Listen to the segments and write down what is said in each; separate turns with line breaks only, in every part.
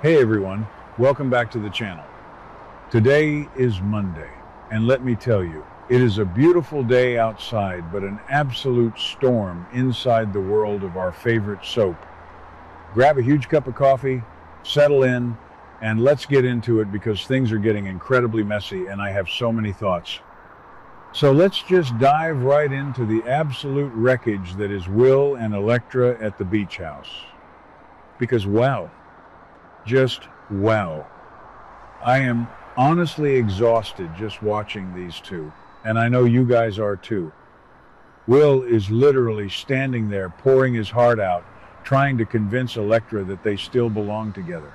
Hey everyone, welcome back to the channel. Today is Monday, and let me tell you, it is a beautiful day outside, but an absolute storm inside the world of our favorite soap. Grab a huge cup of coffee, settle in, and let's get into it because things are getting incredibly messy and I have so many thoughts. So let's just dive right into the absolute wreckage that is Will and Elektra at the beach house. Because wow. Just wow. I am honestly exhausted just watching these two, and I know you guys are too. Will is literally standing there pouring his heart out, trying to convince Elektra that they still belong together.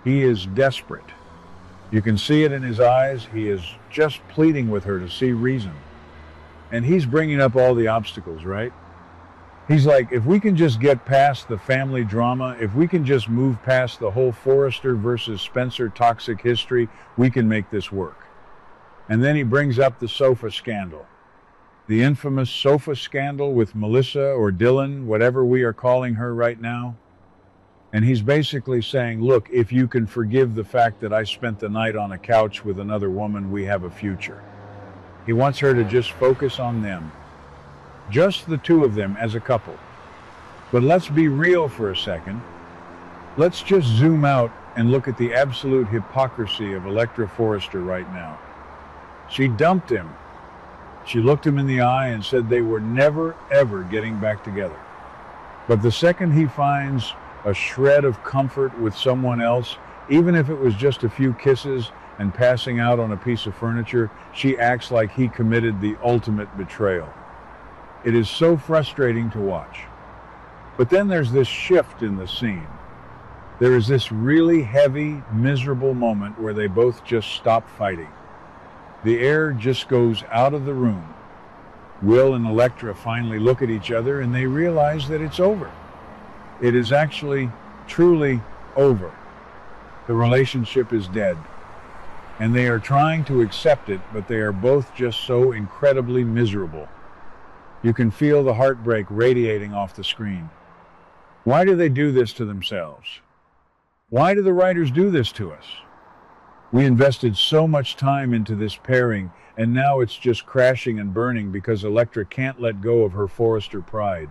He is desperate. You can see it in his eyes. He is just pleading with her to see reason. And he's bringing up all the obstacles, right? He's like, if we can just get past the family drama, if we can just move past the whole Forrester versus Spencer toxic history, we can make this work. And then he brings up the sofa scandal. The infamous sofa scandal with Melissa or Dylan, whatever we are calling her right now. And he's basically saying, look, if you can forgive the fact that I spent the night on a couch with another woman, we have a future. He wants her to just focus on them. Just the two of them as a couple. But let's be real for a second. Let's just zoom out and look at the absolute hypocrisy of Elektra Forrester right now. She dumped him. She looked him in the eye and said they were never, ever getting back together. But the second he finds a shred of comfort with someone else, even if it was just a few kisses and passing out on a piece of furniture, she acts like he committed the ultimate betrayal. It is so frustrating to watch. But then there's this shift in the scene. There is this really heavy, miserable moment where they both just stop fighting. The air just goes out of the room. Will and Elektra finally look at each other and they realize that it's over. It is actually, truly over. The relationship is dead. And they are trying to accept it, but they are both just so incredibly miserable. You can feel the heartbreak radiating off the screen. Why do they do this to themselves? Why do the writers do this to us? We invested so much time into this pairing, and now it's just crashing and burning because Elektra can't let go of her Forrester pride.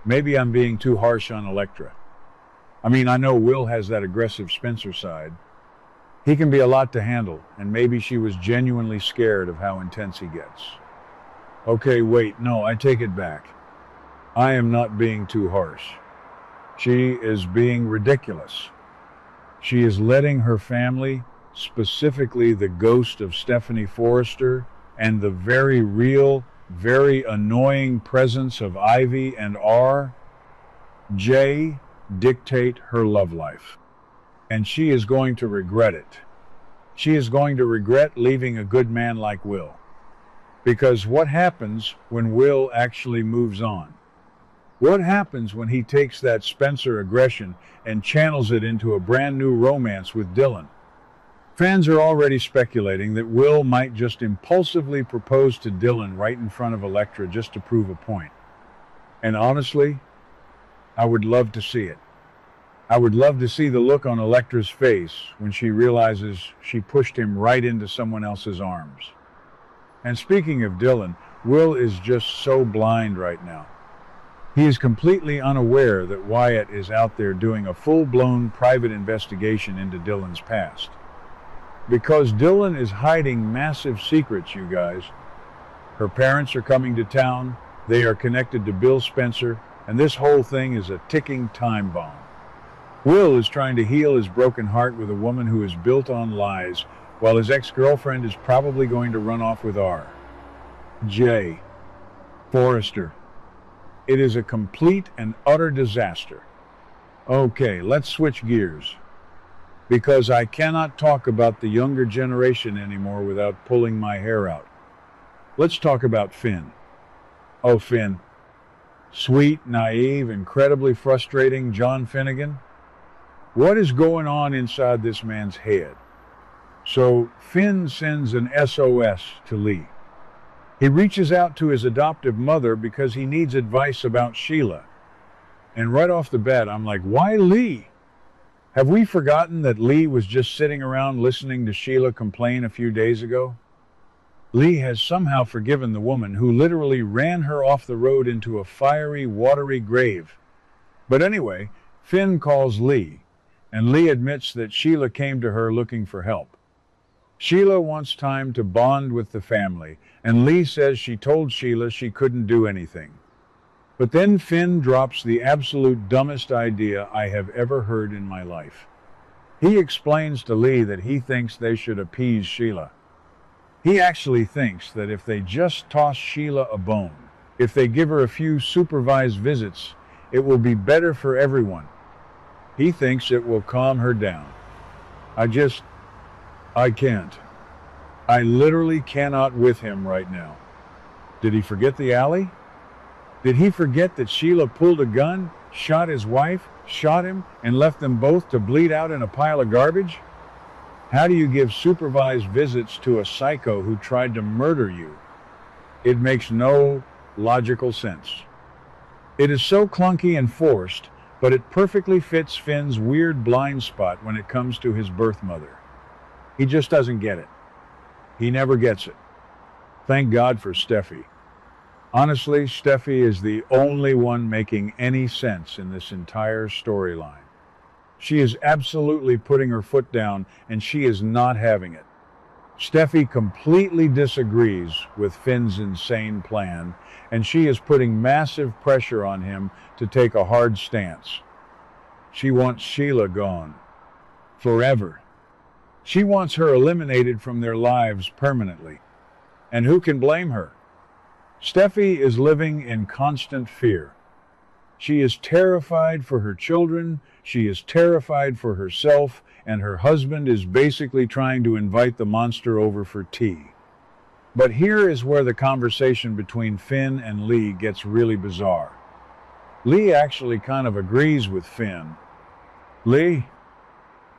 Maybe I'm being too harsh on Elektra. I mean, I know Will has that aggressive Spencer side. He can be a lot to handle, and maybe she was genuinely scared of how intense he gets. Okay, wait, no, I take it back. I am not being too harsh. She is being ridiculous. She is letting her family, specifically the ghost of Stephanie Forrester, and the very real, very annoying presence of Ivy and Jay, dictate her love life. And she is going to regret it. She is going to regret leaving a good man like Will. Because what happens when Will actually moves on? What happens when he takes that Spencer aggression and channels it into a brand new romance with Dylan? Fans are already speculating that Will might just impulsively propose to Dylan right in front of Elektra just to prove a point. And honestly, I would love to see it. I would love to see the look on Elektra's face when she realizes she pushed him right into someone else's arms. And speaking of Dylan, Will is just so blind right now. He is completely unaware that Wyatt is out there doing a full-blown private investigation into Dylan's past. Because Dylan is hiding massive secrets, you guys. Her parents are coming to town, they are connected to Bill Spencer, and this whole thing is a ticking time bomb. Will is trying to heal his broken heart with a woman who is built on lies, while his ex-girlfriend is probably going to run off with Jay Forrester. It is a complete and utter disaster. Okay, let's switch gears. Because I cannot talk about the younger generation anymore without pulling my hair out. Let's talk about Finn. Oh, Finn. Sweet, naive, incredibly frustrating John Finnegan. What is going on inside this man's head? So Finn sends an SOS to Lee. He reaches out to his adoptive mother because he needs advice about Sheila. And right off the bat, I'm like, why Lee? Have we forgotten that Lee was just sitting around listening to Sheila complain a few days ago? Lee has somehow forgiven the woman who literally ran her off the road into a fiery, watery grave. But anyway, Finn calls Lee, and Lee admits that Sheila came to her looking for help. Sheila wants time to bond with the family, and Lee says she told Sheila she couldn't do anything. But then Finn drops the absolute dumbest idea I have ever heard in my life. He explains to Lee that he thinks they should appease Sheila. He actually thinks that if they just toss Sheila a bone, if they give her a few supervised visits, it will be better for everyone. He thinks it will calm her down. I can't. I literally cannot with him right now. Did he forget the alley? Did he forget that Sheila pulled a gun, shot his wife, shot him, and left them both to bleed out in a pile of garbage? How do you give supervised visits to a psycho who tried to murder you? It makes no logical sense. It is so clunky and forced, but it perfectly fits Finn's weird blind spot when it comes to his birth mother. He just doesn't get it. He never gets it. Thank God for Steffi. Honestly, Steffi is the only one making any sense in this entire storyline. She is absolutely putting her foot down, and she is not having it. Steffi completely disagrees with Finn's insane plan, and she is putting massive pressure on him to take a hard stance. She wants Sheila gone. Forever. She wants her eliminated from their lives permanently. And who can blame her? Steffi is living in constant fear. She is terrified for her children, she is terrified for herself, and her husband is basically trying to invite the monster over for tea. But here is where the conversation between Finn and Lee gets really bizarre. Lee actually kind of agrees with Finn. Lee,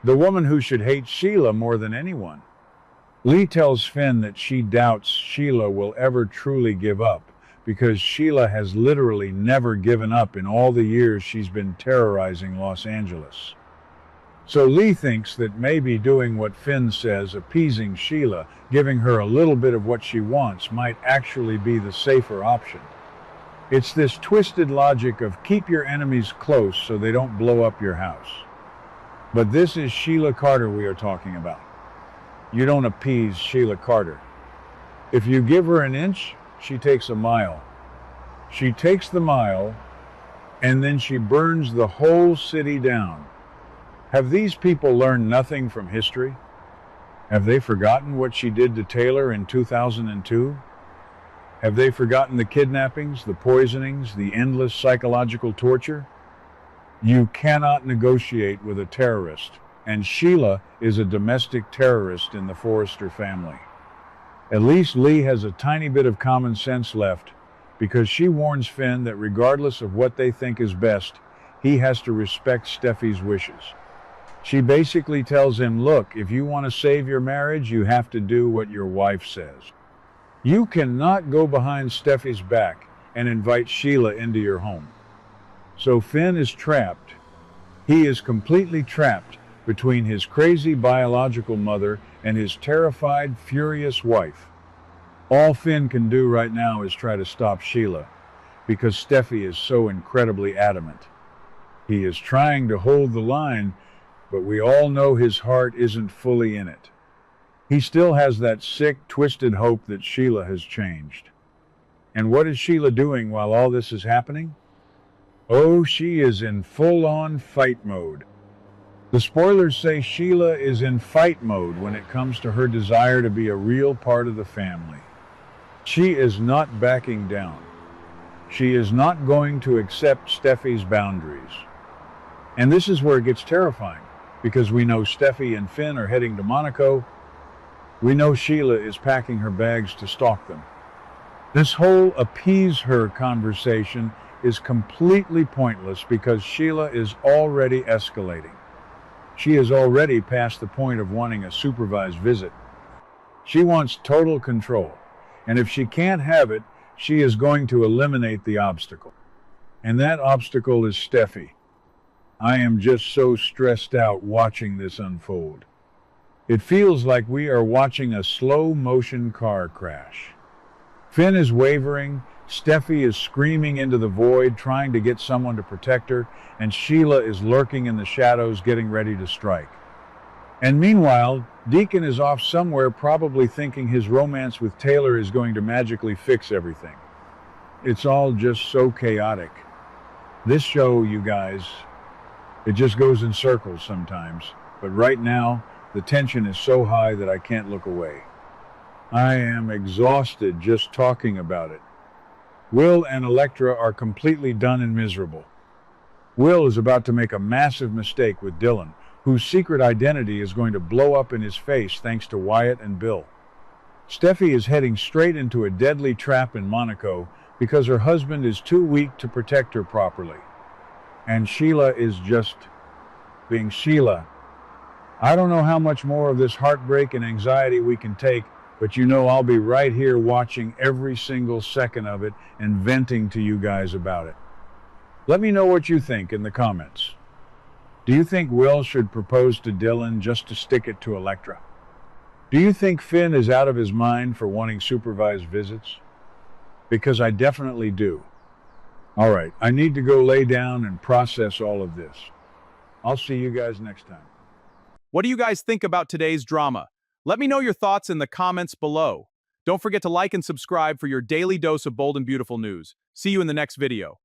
the woman who should hate Sheila more than anyone. Lee tells Finn that she doubts Sheila will ever truly give up, because Sheila has literally never given up in all the years she's been terrorizing Los Angeles. So Lee thinks that maybe doing what Finn says, appeasing Sheila, giving her a little bit of what she wants, might actually be the safer option. It's this twisted logic of keep your enemies close so they don't blow up your house. But this is Sheila Carter we are talking about. You don't appease Sheila Carter. If you give her an inch, she takes a mile. She takes the mile, and then she burns the whole city down. Have these people learned nothing from history? Have they forgotten what she did to Taylor in 2002? Have they forgotten the kidnappings, the poisonings, the endless psychological torture? You cannot negotiate with a terrorist, and Sheila is a domestic terrorist in the Forrester family. At least Lee has a tiny bit of common sense left, because she warns Finn that regardless of what they think is best, he has to respect Steffi's wishes. She basically tells him, look, if you want to save your marriage, you have to do what your wife says. You cannot go behind Steffi's back and invite Sheila into your home. So Finn is trapped. He is completely trapped between his crazy biological mother and his terrified, furious wife. All Finn can do right now is try to stop Sheila, because Steffi is so incredibly adamant. He is trying to hold the line, but we all know his heart isn't fully in it. He still has that sick, twisted hope that Sheila has changed. And what is Sheila doing while all this is happening? Oh, she is in full-on fight mode. The spoilers say Sheila is in fight mode when it comes to her desire to be a real part of the family. She is not backing down. She is not going to accept Steffi's boundaries. And this is where it gets terrifying, because we know Steffi and Finn are heading to Monaco. We know Sheila is packing her bags to stalk them. This whole appease her conversation is completely pointless because Sheila is already escalating. She is already past the point of wanting a supervised visit. She wants total control, and if she can't have it, she is going to eliminate the obstacle. And that obstacle is Steffi. I am just so stressed out watching this unfold. It feels like we are watching a slow motion car crash. Finn is wavering, Steffi is screaming into the void, trying to get someone to protect her, and Sheila is lurking in the shadows, getting ready to strike. And meanwhile, Deacon is off somewhere, probably thinking his romance with Taylor is going to magically fix everything. It's all just so chaotic. This show, you guys, it just goes in circles sometimes. But right now, the tension is so high that I can't look away. I am exhausted just talking about it. Will and Electra are completely done and miserable. Will is about to make a massive mistake with Dylan, whose secret identity is going to blow up in his face thanks to Wyatt and Bill. Steffi is heading straight into a deadly trap in Monaco because her husband is too weak to protect her properly. And Sheila is just being Sheila. I don't know how much more of this heartbreak and anxiety we can take, but you know I'll be right here watching every single second of it and venting to you guys about it. Let me know what you think in the comments. Do you think Will should propose to Dylan just to stick it to Electra? Do you think Finn is out of his mind for wanting supervised visits? Because I definitely do. All right, I need to go lay down and process all of this. I'll see you guys next time.
What do you guys think about today's drama? Let me know your thoughts in the comments below. Don't forget to like and subscribe for your daily dose of bold and beautiful news. See you in the next video.